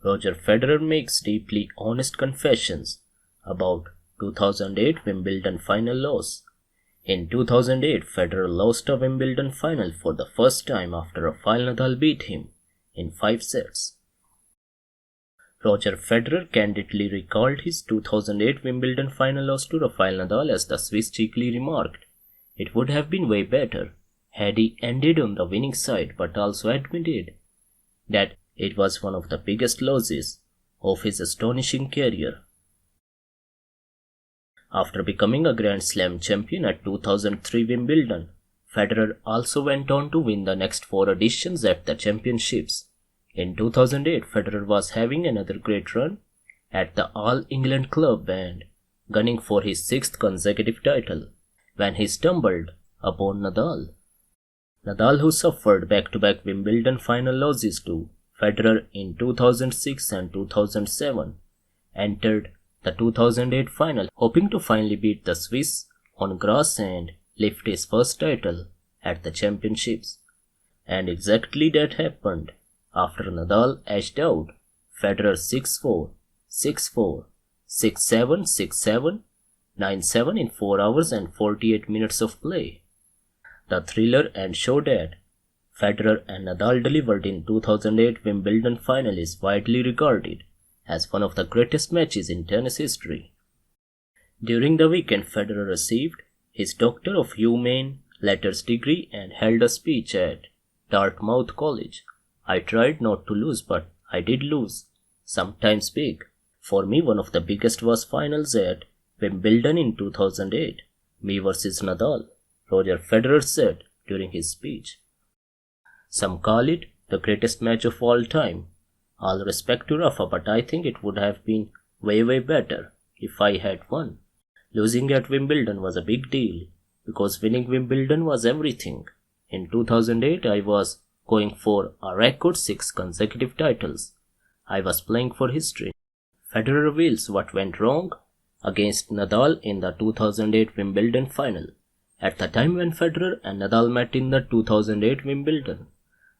Roger Federer makes deeply honest confessions about 2008 Wimbledon final loss. In 2008, Federer lost a Wimbledon final for the first time after Rafael Nadal beat him in 5 sets. Roger Federer candidly recalled his 2008 Wimbledon final loss to Rafael Nadal as the Swiss cheekily remarked, "It would have been way better had he ended on the winning side," but also admitted that it was one of the biggest losses of his astonishing career. After becoming a Grand Slam champion at 2003 Wimbledon, Federer also went on to win the next 4 editions at the championships. In 2008, Federer was having another great run at the All England club and gunning for his 6th consecutive title when he stumbled upon Nadal. Nadal, who suffered back-to-back Wimbledon final losses to Federer in 2006 and 2007, entered the 2008 final, hoping to finally beat the Swiss on grass and lift his first title at the championships. And exactly that happened after Nadal edged out Federer 6-4, 6-4, 6-7, 6-7, 9-7 in 4 hours and 48 minutes of play. The thriller and show that Federer and Nadal delivered in 2008 Wimbledon final is widely regarded as one of the greatest matches in tennis history. During the weekend, Federer received his Doctor of Humane Letters degree and held a speech at Dartmouth College. "I tried not to lose, but I did lose, sometimes big. For me, one of the biggest was finals at Wimbledon in 2008, me versus Nadal," Roger Federer said during his speech. "Some call it the greatest match of all time. All respect to Rafa, but I think it would have been way better if I had won. Losing at Wimbledon was a big deal because winning Wimbledon was everything. In 2008, I was going for a record 6 consecutive titles. I was playing for history." Federer reveals what went wrong against Nadal in the 2008 Wimbledon final. At the time when Federer and Nadal met in the 2008 Wimbledon,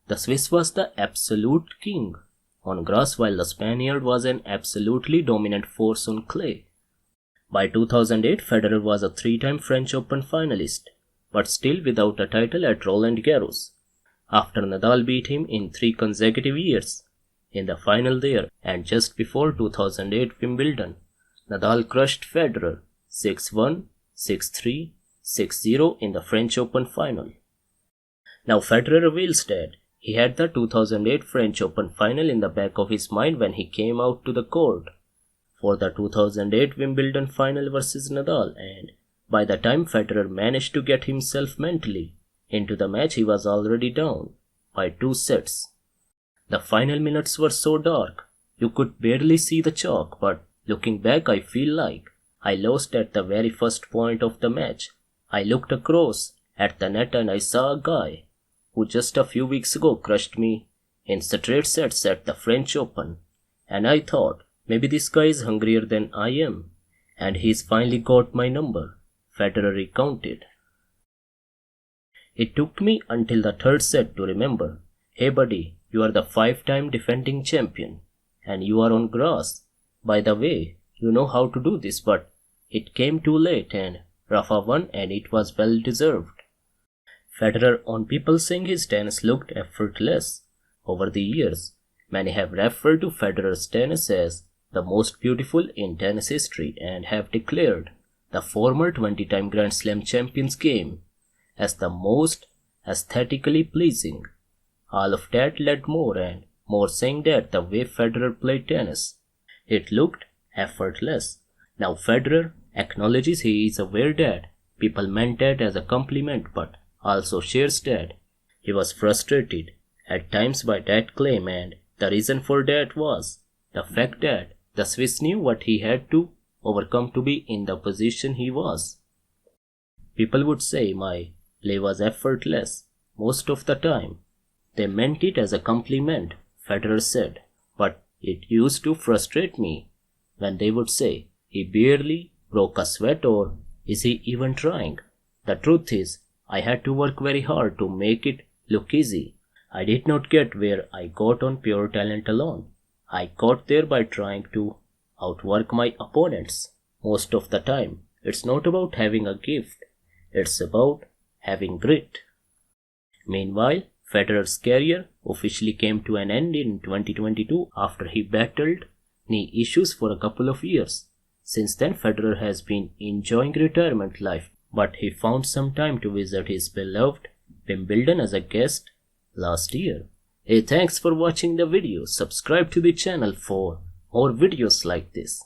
the Swiss was the absolute king on grass while the Spaniard was an absolutely dominant force on clay. By 2008, Federer was a 3-time French Open finalist, but still without a title at Roland Garros. After Nadal beat him in 3 consecutive years in the final there, and just before 2008 Wimbledon, Nadal crushed Federer 6-1, 6-3, 6-0 in the French Open final. Now Federer reveals that he had the 2008 French Open final in the back of his mind when he came out to the court for the 2008 Wimbledon final versus Nadal, and by the time Federer managed to get himself mentally into the match, he was already down by 2 sets. The final minutes were so dark, you could barely see the chalk, but looking back, I feel like I lost at the very first point of the match. I looked across at the net and I saw a guy who just a few weeks ago crushed me in straight sets at the French Open, and I thought, maybe this guy is hungrier than I am, and he's finally got my number," Federer recounted. "It took me until the 3rd set to remember, hey buddy, you are the 5-time defending champion, and you are on grass. By the way, you know how to do this, but it came too late and Rafa won and it was well deserved." Federer, on people saying his tennis looked effortless. Over the years, many have referred to Federer's tennis as the most beautiful in tennis history and have declared the former 20-time Grand Slam champion's game as the most aesthetically pleasing. All of that led more and more saying that the way Federer played tennis, it looked effortless. Now Federer acknowledges he is aware that people meant that as a compliment, but also shares that he was frustrated at times by that claim, and the reason for that was the fact that the Swiss knew what he had to overcome to be in the position he was. "People would say my play was effortless most of the time. They meant it as a compliment," Federer said, "but it used to frustrate me when they would say, he barely broke a sweat or is he even trying? The truth is, I had to work very hard to make it look easy. I did not get where I got on pure talent alone. I got there by trying to outwork my opponents. Most of the time, it's not about having a gift, it's about having grit. Meanwhile, Federer's career officially came to an end in 2022 after he battled knee issues for a couple of years. Since then, Federer has been enjoying retirement life, but he found some time to visit his beloved Wimbledon as a guest last year. Hey, thanks for watching the video. Subscribe to the channel for more videos like this.